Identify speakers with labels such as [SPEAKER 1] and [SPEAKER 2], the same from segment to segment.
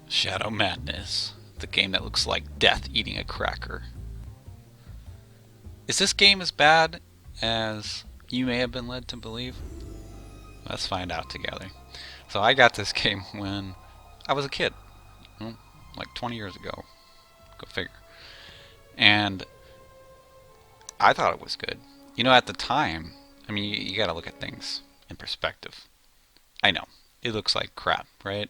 [SPEAKER 1] Shadow Madness, the game that looks like death eating a cracker. Is this game as bad as you may have been led to believe? Let's find out together. So I got this game when I was a kid, like 20 years ago. Go figure. And I thought it was good. At the time, I mean, you gotta look at things in perspective. I know, it looks like crap, right?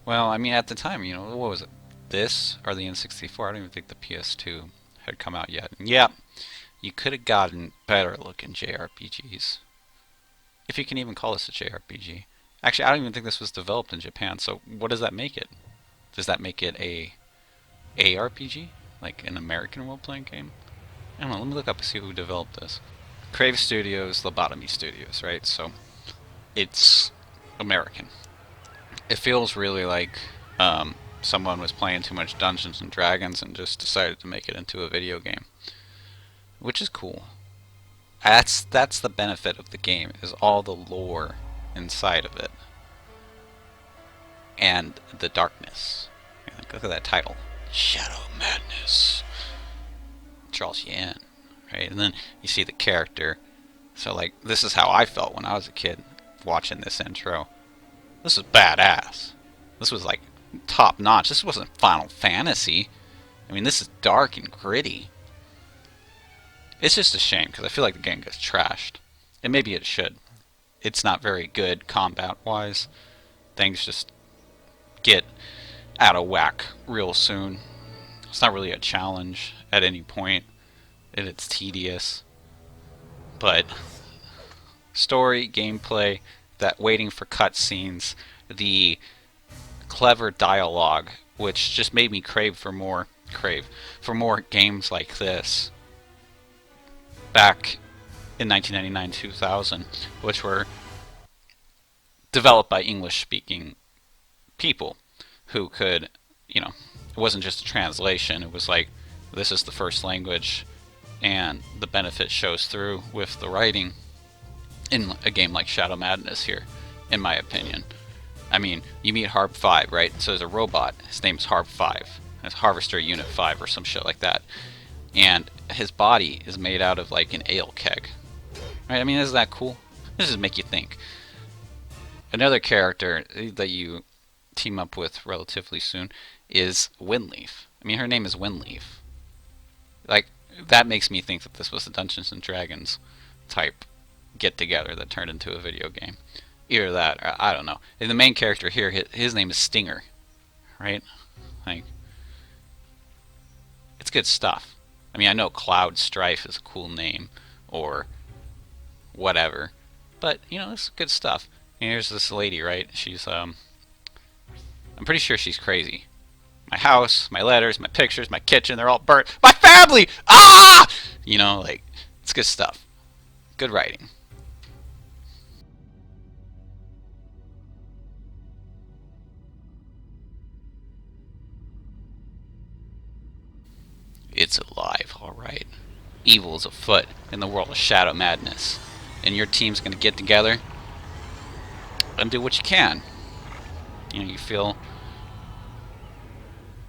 [SPEAKER 1] Well, I mean, at the time, what was it? This or the N64? I don't even think the PS2 had come out yet. And yeah, you could have gotten better looking JRPGs. If you can even call this a JRPG. Actually, I don't even think this was developed in Japan, so what does that make it? Does that make it a ARPG? Like an American role playing game? I don't know, let me look up and see who developed this. Crave Studios, Lobotomy Studios, right? So it's American. It feels really like someone was playing too much Dungeons and Dragons and just decided to make it into a video game, which is cool. That's the benefit of the game is all the lore inside of it and the darkness. Like, look at that title, Shadow Madness. Draws you in, right? And then you see the character. So like this is how I felt when I was a kid watching this intro. This was badass. This was like top notch. This wasn't Final Fantasy. I mean, this is dark and gritty. It's just a shame because I feel like the game gets trashed. And maybe it should. It's not very good combat wise. Things just get out of whack real soon. It's not really a challenge at any point, and it's tedious. But story, gameplay, that waiting for cutscenes, the clever dialogue, which just made me crave for more games like this back in 1999 2000, which were developed by English speaking people who could, it wasn't just a translation, it was like this is the first language and the benefit shows through with the writing in a game like Shadow Madness here, in my opinion. I mean, you meet Harp 5, right? So there's a robot. His name's Harp 5. It's Harvester Unit 5 or some shit like that. And his body is made out of like an ale keg. Right? I mean, isn't that cool? This just make you think. Another character that you team up with relatively soon is Winleaf. I mean, her name is Winleaf. Like, that makes me think that this was a Dungeons and Dragons type get together that turned into a video game. Either that, or I don't know. And the main character here, his name is Stinger, right? Like, it's good stuff. I mean, I know Cloud Strife is a cool name, or whatever, but it's good stuff. And here's this lady, right? I'm pretty sure she's crazy. My house, my letters, my pictures, my kitchen, they're all burnt. My family! Ah! Like, it's good stuff. Good writing. It's alive, alright. Evil is afoot in the world of Shadow Madness. And your team's gonna get together and do what you can. You feel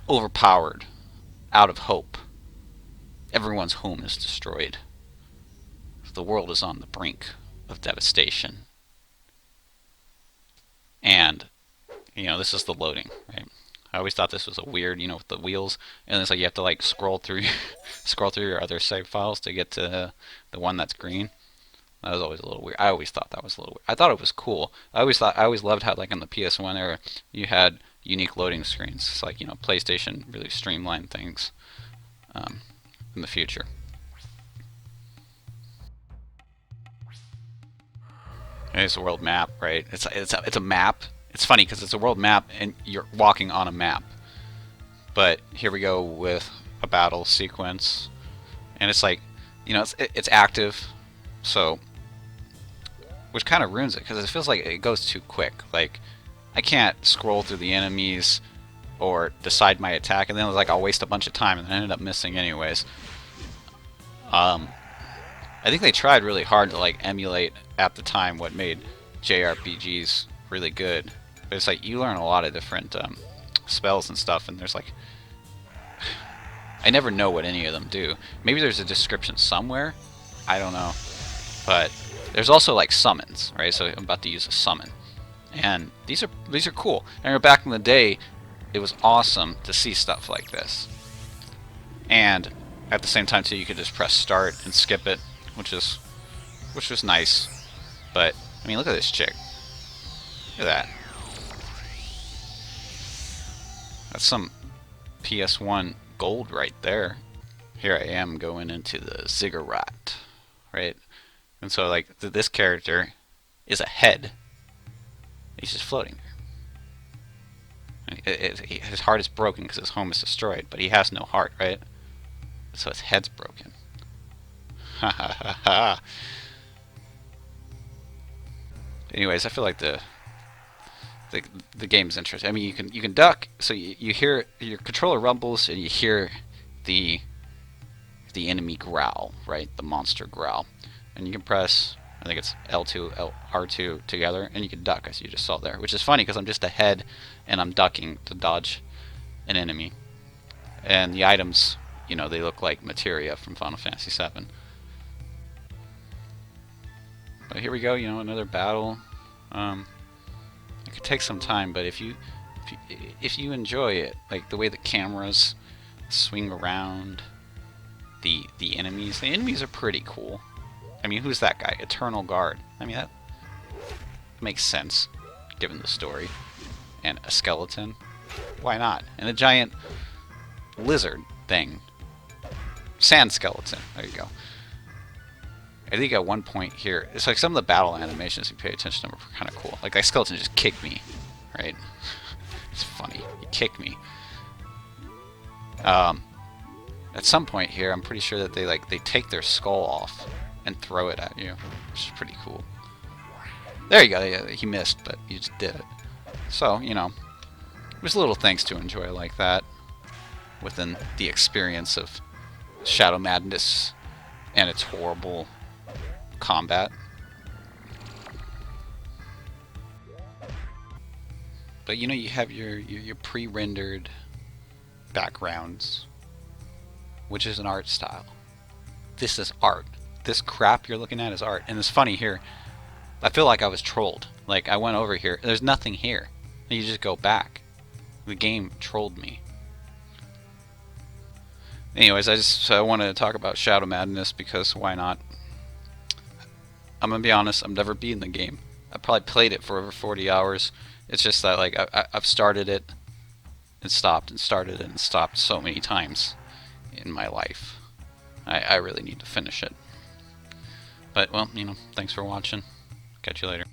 [SPEAKER 1] overpowered, out of hope. Everyone's home is destroyed. The world is on the brink of devastation. And, this is the loading, right? I always thought this was a weird, with the wheels, and it's like you have to like scroll through, scroll through your other save files to get to the one that's green. That was always a little weird. I always thought that was a little weird. I thought it was cool. I always loved how like in the PS1 era you had unique loading screens. It's like PlayStation really streamlined things um, in the future. And it's a world map, right? It's a map. It's funny because it's a world map and you're walking on a map. But here we go with a battle sequence, and it's like, it's active, so which kind of ruins it because it feels like it goes too quick. Like I can't scroll through the enemies or decide my attack, and then it's like I'll waste a bunch of time and then I ended up missing anyways. Um, I think they tried really hard to like emulate at the time what made JRPGs really good. But it's like you learn a lot of different spells and stuff, and there's like, I never know what any of them do. Maybe there's a description somewhere, I don't know. But there's also like summons, right? So I'm about to use a summon, and these are cool. I remember back in the day, it was awesome to see stuff like this. And at the same time too, you could just press start and skip it, which was nice. But I mean, look at this chick. Look at that. That's some PS1 gold right there. Here I am going into the ziggurat, right? And so like this character is a head. He's just floating there. His heart is broken because his home is destroyed, but he has no heart, right? So his head's broken. Ha ha ha ha. Anyways, I feel like the game's interesting. I mean, you can duck, so you hear your controller rumbles and you hear the enemy growl, right? The monster growl, and you can press, I think it's L2, R2 together, and you can duck, as you just saw there, which is funny because I'm just a head and I'm ducking to dodge an enemy. And the items, you know, they look like materia from Final Fantasy VII. But here we go, you know, another battle. It could take some time, but if you enjoy it, like the way the cameras swing around the enemies are pretty cool. I mean, who's that guy? Eternal Guard. I mean, that makes sense given the story. And a skeleton. Why not? And a giant lizard thing. Sand skeleton. There you go. I think at one point here, it's like some of the battle animations, if you pay attention to them, are kind of cool. Like that skeleton just kicked me, right? It's funny. He kicked me. At some point here, I'm pretty sure that they take their skull off and throw it at you, which is pretty cool. There you go. Yeah, he missed, but you just did it. So, you know, there's little things to enjoy like that within the experience of Shadow Madness and its horrible combat. But you know, you have your pre-rendered backgrounds, which is an art style. This is art. This crap you're looking at is art. And it's funny here, I feel like I was trolled. Like I went over here, there's nothing here. And you just go back. The game trolled me. Anyways, I wanted to talk about Shadow Madness because why not? I'm gonna be honest, I've never beaten the game. I probably played it for over 40 hours. It's just that like I've started it and stopped and started it and stopped so many times in my life. I really need to finish it. But well, you know, thanks for watching. Catch you later.